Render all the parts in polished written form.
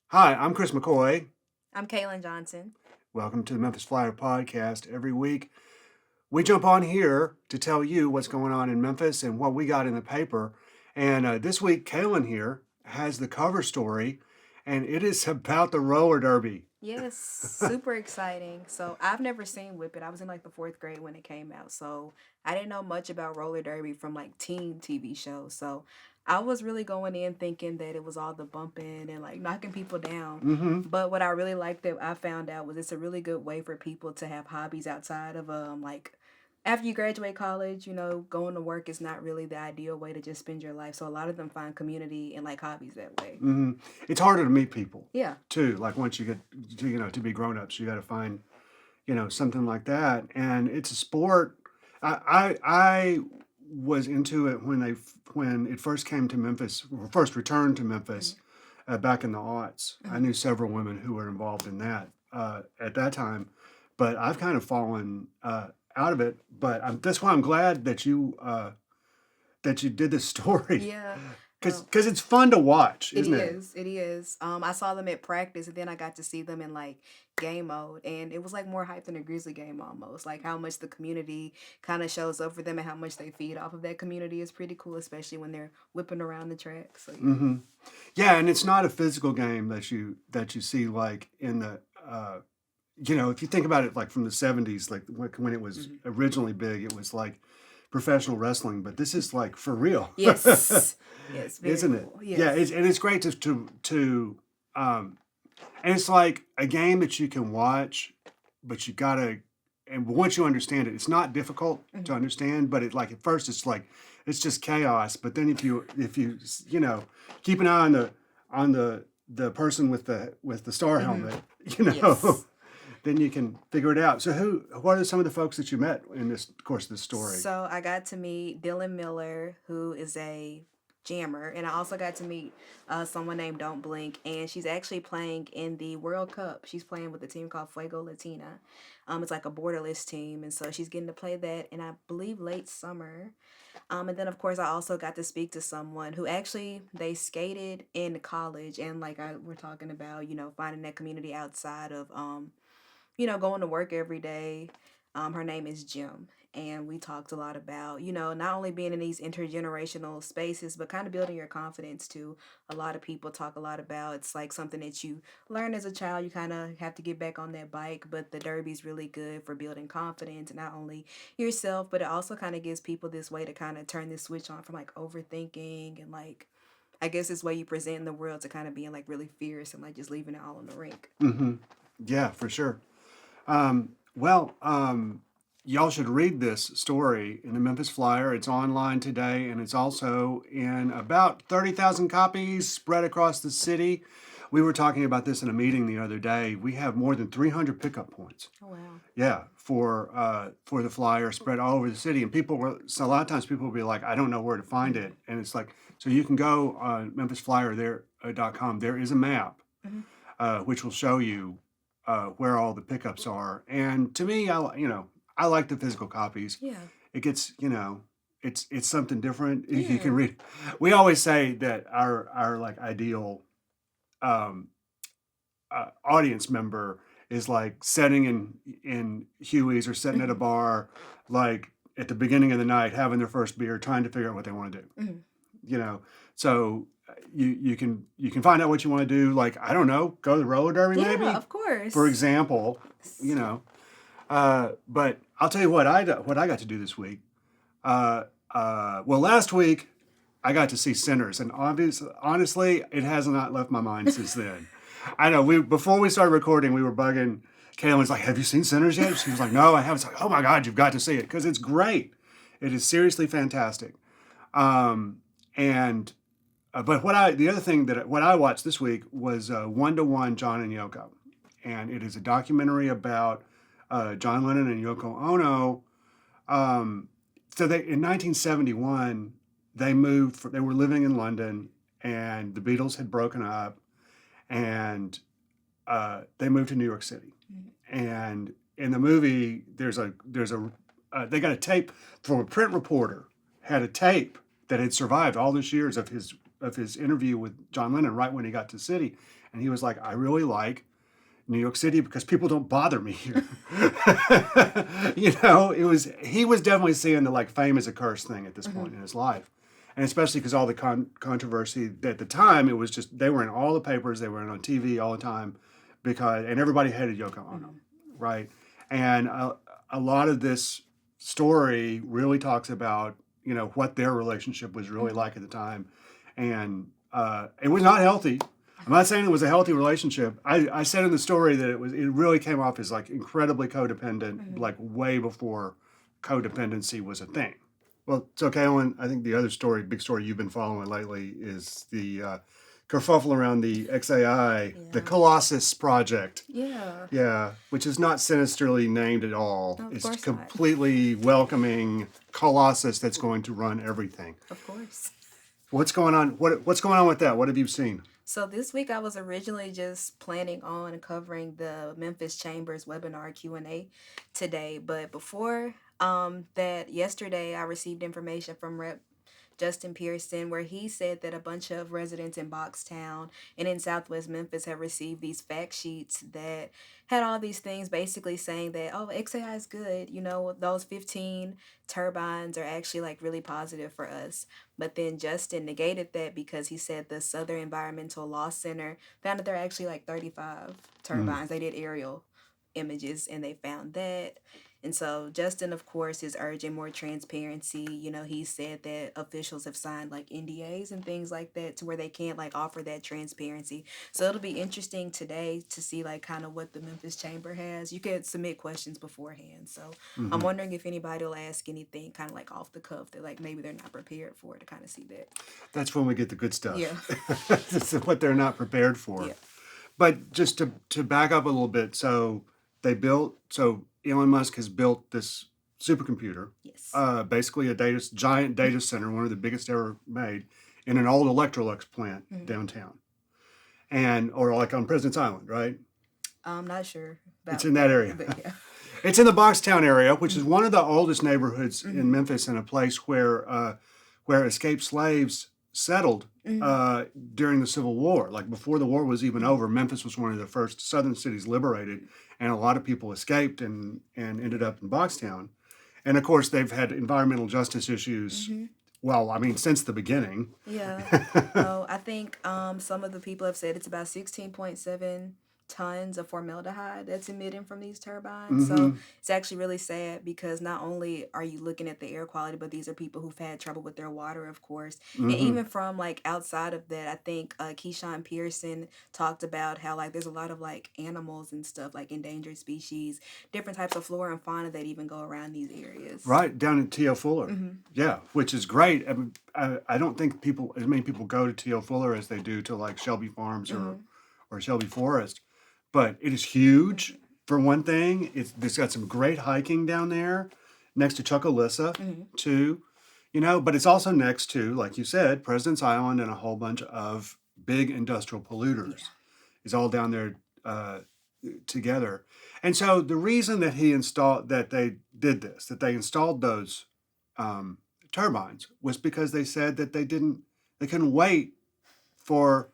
Hi, I'm Chris McCoy. I'm Kailynn Johnson. Welcome to the Memphis Flyer podcast. Every week, we jump on here to tell you what's going on in Memphis and what we got in the paper. And this week, Kailynn here has the cover story, and it is about the roller derby. Yes, super exciting. So I've never seen Whip It. I was in like the fourth grade when it came out. So I didn't know much about roller derby from like teen TV shows. So I was really going in thinking that it was all the bumping and like knocking people down. Mm-hmm. But what I really liked that I found out was it's a really good way for people to have hobbies outside of like after you graduate college, going to work is not really the ideal way to just spend your life. So a lot of them find community and like hobbies that way. Mm-hmm. It's harder to meet people Yeah. too. Like once you get to be grown ups, you got to find something like that. And it's a sport. I was into it when it first came to Memphis, or first returned to Memphis back in the aughts. I knew several women who were involved in that at that time, but I've kind of fallen out of it. But that's why I'm glad that you did this story Yeah. because it's fun to watch, It isn't it? is. It is. I saw them at practice, and then I got to see them in like game mode, and it was like more hype than a Grizzly game almost. Like how much the community kind of shows up for them, and how much they feed off of that community is pretty cool, especially when they're whipping around the track. So yeah. Hmm. Yeah, and it's not a physical game that you see like in the if you think about it like from the 70s, like when it was Hmm. originally big, it was like professional wrestling, but this is like for real. Yes. Yes. Very Isn't it? cool. Yeah, Yes. and it's great to and it's like a game that you can watch, but you gotta, and once you understand it, it's not difficult to Hmm. understand, but it like at first it's like it's just chaos. But then if you keep an eye on the person with the star Hmm. helmet, Yes. then you can figure it out. So what are some of the folks that you met in this course of this story? So I got to meet Dylan Miller, who is a jammer, and I also got to meet someone named Don't Blink, and she's actually playing in the World Cup. She's playing with a team called Fuego Latina. It's like a borderless team, and so she's getting to play that, and I believe late summer. And then of course I also got to speak to someone who actually they skated in college, and like we're talking about, finding that community outside of going to work every day. Her name is Jim. And we talked a lot about, not only being in these intergenerational spaces, but kind of building your confidence too. A lot of people talk a lot about it's like something that you learn as a child. You kind of have to get back on that bike, but the derby's really good for building confidence, not only yourself, but it also kind of gives people this way to kind of turn this switch on from like overthinking and like, I guess this way you present in the world to kind of being like really fierce and like just leaving it all in the rink. Hmm. Yeah, for sure. Well, y'all should read this story in the Memphis Flyer. It's online today, and it's also in about 30,000 copies spread across the city. We were talking about this in a meeting the other day. We have more than 300 pickup points. Oh, wow. Yeah, for the flyer spread all over the city, and so a lot of times people will be like, I don't know where to find it, Hmm. and it's like so you can go on memphisflyer.com. There is a map Hmm. which will show you where all the pickups are. And to me, I like the physical copies. Yeah. It gets it's something different. You can Yeah. read. We always say that our like ideal um, audience member is like sitting in Huey's or sitting at a Hmm. bar, like at the beginning of the night, having their first beer, trying to figure out what they want to do. Hmm. You know, so you can find out what you want to do. Like I don't know, go to the roller derby Yeah, maybe, of for course. example. You know, but I'll tell you what I got to do this week. Well, last week I got to see Sinners, and honestly, it has not left my mind since then. I know we before we started recording, we were bugging. Kaylin was like, "Have you seen Sinners yet?" She was like, "No, I haven't." It's like, "Oh my God, you've got to see it because it's great. It is seriously fantastic." Um, and but the other thing what I watched this week was 1-to-1 John and Yoko, and it is a documentary about John Lennon and Yoko Ono. Um, so in 1971 they were living in London, and the Beatles had broken up, and they moved to New York City. And in the movie, there's a they got a tape from a print reporter had a tape that had survived all those years of his interview with John Lennon right when he got to the city, And he was like, I really like New York City because people don't bother me here. He was definitely seeing the like fame is a curse thing at this point in his life. And especially because all the controversy at the time, it was just, they were in all the papers, they were on TV all the time and everybody hated Yoko Ono, right? And a lot of this story really talks about, what their relationship was really like at the time. And it was not healthy. I'm not saying it was a healthy relationship. I said in the story that it really came off as like incredibly codependent, like way before codependency was a thing. Well, so Kailynn, I think the other big story you've been following lately is the kerfuffle around the XAI, the Colossus project. Yeah. Yeah, which is not sinisterly named at all. No, of It's course completely welcoming Colossus that's going to run everything. Of course. What's going on? What's going on with that? What have you seen? So this week I was originally just planning on covering the Memphis Chambers webinar Q&A today, but before that, yesterday I received information from Rep. Justin Pearson, where he said that a bunch of residents in Boxtown and in Southwest Memphis have received these fact sheets that had all these things basically saying that, oh, XAI is good. Those 15 turbines are actually like really positive for us. But then Justin negated that because he said the Southern Environmental Law Center found that there are actually like 35 turbines. They did aerial images and they found that. And so Justin, of course, is urging more transparency. He said that officials have signed like NDAs and things like that to where they can't like offer that transparency. So it'll be interesting today to see like kind of what the Memphis Chamber has. You can submit questions beforehand. So I'm wondering if anybody will ask anything kind of like off the cuff that like maybe they're not prepared for, to kind of see that. That's when we get the good stuff. Yeah. This is what they're not prepared for. Yeah. But just to back up a little bit, so Elon Musk has built this supercomputer, Yes. basically a giant data center, one of the biggest ever made, in an old Electrolux plant downtown, or like on President's Island, right? I'm not sure about It's in that area. but yeah. It's in the Boxtown area, which is one of the oldest neighborhoods in Memphis, and a place where escaped slaves settled during the Civil War. Like before the war was even over, Memphis was one of the first southern cities liberated, and a lot of people escaped and ended up in Boxtown. And of course, they've had environmental justice issues. Well, I mean, since the beginning. Yeah. So I think some of the people have said it's about 16.7 tons of formaldehyde that's emitting from these turbines. So it's actually really sad because not only are you looking at the air quality, but these are people who've had trouble with their water, of course. And even from like outside of that, I think Keyshawn Pearson talked about how like there's a lot of like animals and stuff, like endangered species, different types of flora and fauna that even go around these areas. Right, down in T.O. Fuller. Yeah, which is great. I don't think as many people go to T.O. Fuller as they do to like Shelby Farms or Shelby Forest. But it is huge, for one thing. It's got some great hiking down there, next to Chuckalissa, too. But it's also next to, like you said, President's Island and a whole bunch of big industrial polluters. Yeah. It's all down there together. And so the reason that they installed those turbines was because they said that they couldn't wait for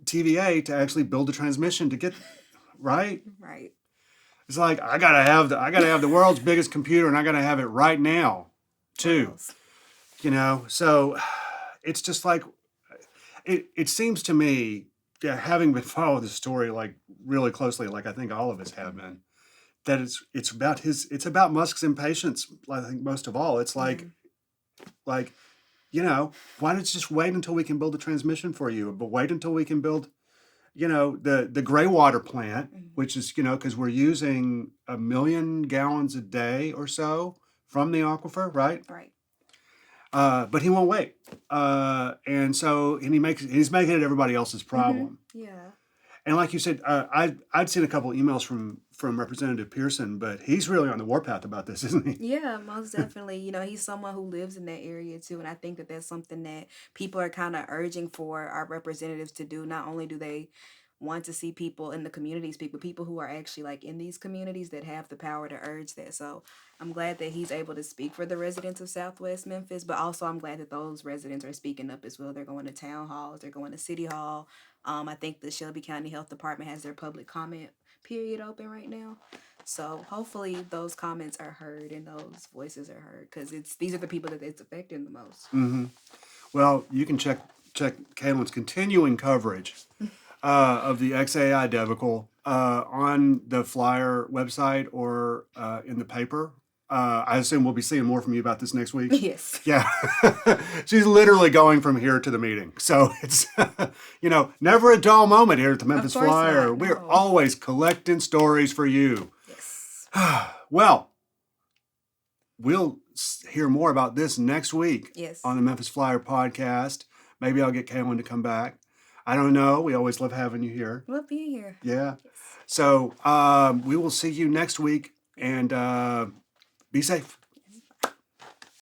TVA to actually build a transmission to get right. Right. It's like I gotta have the world's biggest computer, and I gotta have it right now, too. So it's just like it seems to me, having been following this story like really closely, like I think all of us have been, that it's about Musk's impatience. I think most of all, it's like. Why don't you just wait until we can build a transmission for you? But wait until we can build, the gray water plant, which is, because we're using 1 million gallons a day or so from the aquifer, right? Right. But he won't wait. And he's making it everybody else's problem. Yeah. And like you said, I'd seen a couple of emails from Representative Pearson, but he's really on the warpath about this, isn't he? Yeah, most definitely. He's someone who lives in that area too, and I think that that's something that people are kind of urging for our representatives to do. Not only do they want to see people in the community speak, with people who are actually like in these communities that have the power to urge that. So I'm glad that he's able to speak for the residents of Southwest Memphis, but also I'm glad that those residents are speaking up as well. They're going to town halls, they're going to City Hall. I think the Shelby County Health Department has their public comment period open right now. So hopefully those comments are heard and those voices are heard, because these are the people that it's affecting the most. Well, you can check Kaylynn's continuing coverage of the XAI debacle on the Flyer website or in the paper. I assume we'll be seeing more from you about this next week. Yes. Yeah. She's literally going from here to the meeting. So it's, never a dull moment here at the Memphis course Flyer. not, We're no. always collecting stories for you. Yes. Well, we'll hear more about this next week Yes. on the Memphis Flyer podcast. Maybe I'll get Kailynn to come back. I don't know. We always love having you here. Love being here. Yeah. So we will see you next week, and be safe.